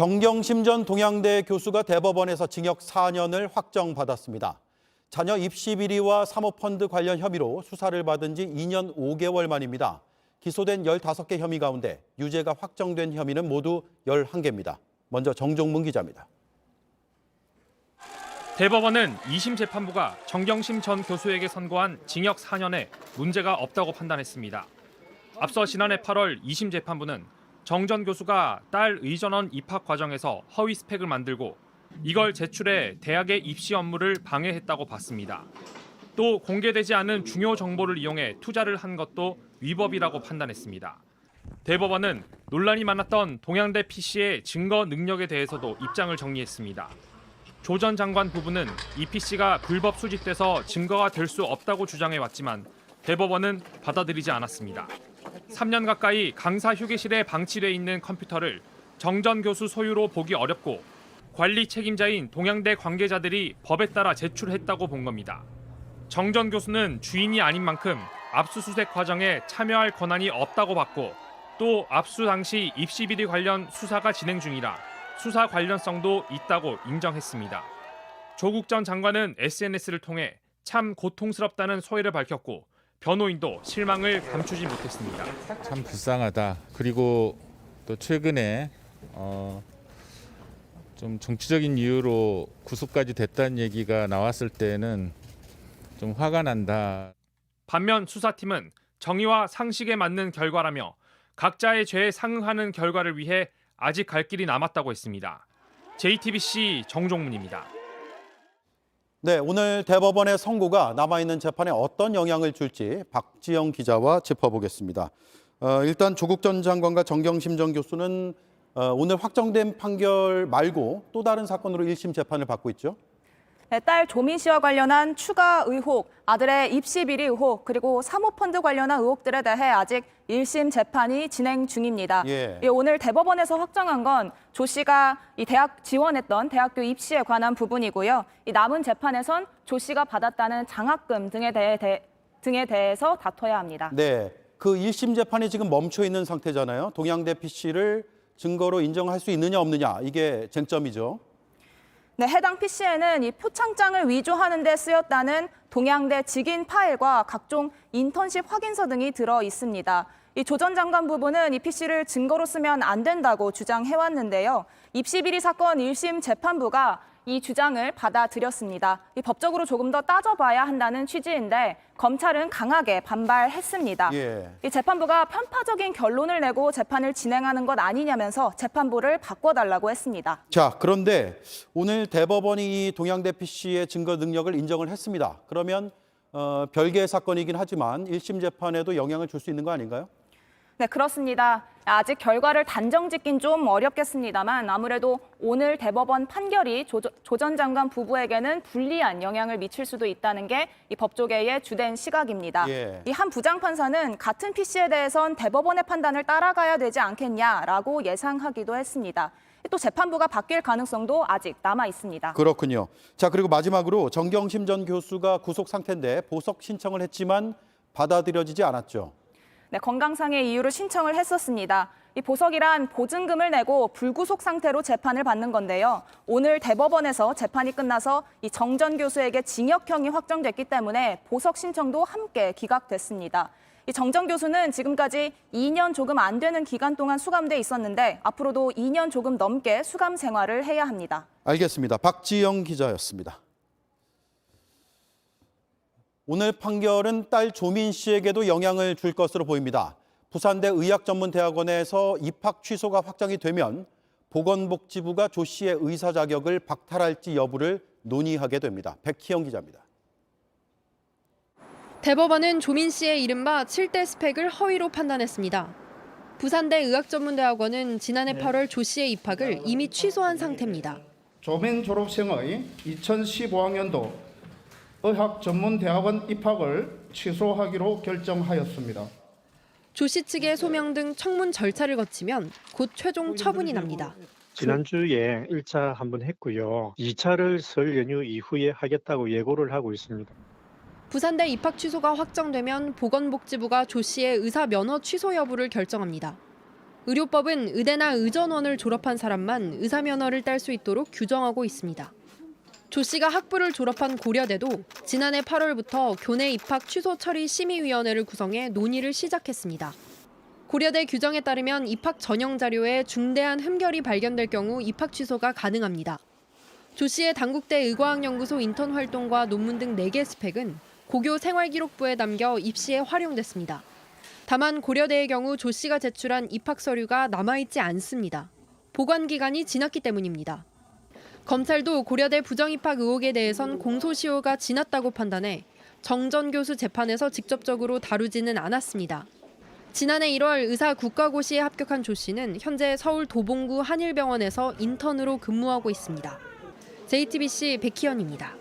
정경심 전 동양대 교수가 대법원에서 징역 4년을 확정받았습니다. 자녀 입시 비리와 사모펀드 관련 혐의로 수사를 받은 지 2년 5개월 만입니다. 기소된 15개 혐의 가운데 유죄가 확정된 혐의는 모두 11개입니다. 먼저 정종문 기자입니다. 대법원은 2심 재판부가 정경심 전 교수에게 선고한 징역 4년에 문제가 없다고 판단했습니다. 앞서 지난해 8월 2심 재판부는 정 전 교수가 딸 의전원 입학 과정에서 허위 스펙을 만들고 이걸 제출해 대학의 입시 업무를 방해했다고 봤습니다. 또 공개되지 않은 중요 정보를 이용해 투자를 한 것도 위법이라고 판단했습니다. 대법원은 논란이 많았던 동양대 PC의 증거 능력에 대해서도 입장을 정리했습니다. 조 전 장관 부부는 이 PC가 불법 수집돼서 증거가 될 수 없다고 주장해왔지만 대법원은 받아들이지 않았습니다. 3년 가까이 강사 휴게실에 방치돼 있는 컴퓨터를 정 전 교수 소유로 보기 어렵고 관리 책임자인 동양대 관계자들이 법에 따라 제출했다고 본 겁니다. 정 전 교수는 주인이 아닌 만큼 압수수색 과정에 참여할 권한이 없다고 봤고 또 압수 당시 입시 비리 관련 수사가 진행 중이라 수사 관련성도 있다고 인정했습니다. 조국 전 장관은 SNS를 통해 참 고통스럽다는 소회를 밝혔고 변호인도 실망을 감추지 못했습니다. 참 불쌍하다. 그리고 또 최근에 좀 정치적인 이유로 구속까지 됐다는 얘기가 나왔을 때는 좀 화가 난다. 반면 수사팀은 정의와 상식에 맞는 결과라며 각자의 죄에 상응하는 결과를 위해 아직 갈 길이 남았다고 했습니다. JTBC 정종문입니다. 네, 오늘 대법원의 선고가 남아있는 재판에 어떤 영향을 줄지 박지영 기자와 짚어보겠습니다. 일단 조국 전 장관과 정경심 전 교수는 오늘 확정된 판결 말고 또 다른 사건으로 1심 재판을 받고 있죠. 네, 딸 조민 씨와 관련한 추가 의혹, 아들의 입시 비리 의혹, 그리고 사모펀드 관련한 의혹들에 대해 아직 1심 재판이 진행 중입니다. 오늘 대법원에서 확정한 건 조 씨가 이 대학 지원했던 대학교 입시에 관한 부분이고요. 이 남은 재판에선 조 씨가 받았다는 장학금 등에 대해서 다퉈야 합니다. 네, 그 1심 재판이 지금 멈춰 있는 상태잖아요. 동양대 PC를 증거로 인정할 수 있느냐 없느냐, 이게 쟁점이죠. 네, 해당 PC에는 이 표창장을 위조하는 데 쓰였다는 동양대 직인 파일과 각종 인턴십 확인서 등이 들어 있습니다. 이 조 전 장관 부부는 이 PC를 증거로 쓰면 안 된다고 주장해왔는데요. 입시 비리 사건 1심 재판부가 이 주장을 받아들였습니다. 이 법적으로 조금 더 따져봐야 한다는 취지인데 검찰은 강하게 반발했습니다. 이 재판부가 편파적인 결론을 내고 재판을 진행하는 것 아니냐면서 재판부를 바꿔달라고 했습니다. 자, 그런데 오늘 대법원이 이 동양대 PC의 증거 능력을 인정을 했습니다. 그러면 별개의 사건이긴 하지만 1심 재판에도 영향을 줄 수 있는 거 아닌가요? 네, 그렇습니다. 아직 결과를 단정 짓긴 좀 어렵겠습니다만 아무래도 오늘 대법원 판결이 조 전 장관 부부에게는 불리한 영향을 미칠 수도 있다는 게 이 법조계의 주된 시각입니다. 이 한 부장판사는 같은 PC에 대해선 대법원의 판단을 따라가야 되지 않겠냐라고 예상하기도 했습니다. 또 재판부가 바뀔 가능성도 아직 남아 있습니다. 그렇군요. 자, 그리고 마지막으로 정경심 전 교수가 구속 상태인데 보석 신청을 했지만 받아들여지지 않았죠. 네, 건강상의 이유로 신청을 했었습니다. 이 보석이란 보증금을 내고 불구속 상태로 재판을 받는 건데요. 오늘 대법원에서 재판이 끝나서 이 정 전 교수에게 징역형이 확정됐기 때문에 보석 신청도 함께 기각됐습니다. 이 정 전 교수는 지금까지 2년 조금 안 되는 기간 동안 수감돼 있었는데 앞으로도 2년 조금 넘게 수감 생활을 해야 합니다. 알겠습니다. 박지영 기자였습니다. 오늘 판결은 딸 조민 씨에게도 영향을 줄 것으로 보입니다. 부산대 의학전문대학원에서 입학 취소가 확정이 되면 보건복지부가 조 씨의 의사 자격을 박탈할지 여부를 논의하게 됩니다. 백희영 기자입니다. 대법원은 조민 씨의 이른바 7대 스펙을 허위로 판단했습니다. 부산대 의학전문대학원은 지난해 8월 조 씨의 입학을 이미 취소한 상태입니다. 조민 졸업생의 2015학년도 의학전문대학원 입학을 취소하기로 결정하였습니다. 조 씨 측의 소명 등 청문 절차를 거치면 곧 최종 처분이 납니다. 지난주에 1차 한번 했고요. 2차를 설 연휴 이후에 하겠다고 예고를 하고 있습니다. 부산대 입학 취소가 확정되면 보건복지부가 조 씨의 의사 면허 취소 여부를 결정합니다. 의료법은 의대나 의전원을 졸업한 사람만 의사 면허를 딸 수 있도록 규정하고 있습니다. 조 씨가 학부를 졸업한 고려대도 지난해 8월부터 교내 입학 취소 처리 심의위원회를 구성해 논의를 시작했습니다. 고려대 규정에 따르면 입학 전형 자료에 중대한 흠결이 발견될 경우 입학 취소가 가능합니다. 조 씨의 단국대 의과학연구소 인턴 활동과 논문 등 4개 스펙은 고교 생활기록부에 담겨 입시에 활용됐습니다. 다만 고려대의 경우 조 씨가 제출한 입학 서류가 남아있지 않습니다. 보관 기간이 지났기 때문입니다. 검찰도 고려대 부정입학 의혹에 대해선 공소시효가 지났다고 판단해 정 전 교수 재판에서 직접적으로 다루지는 않았습니다. 지난해 1월 의사 국가고시에 합격한 조 씨는 현재 서울 도봉구 한일병원에서 인턴으로 근무하고 있습니다. JTBC 백희연입니다.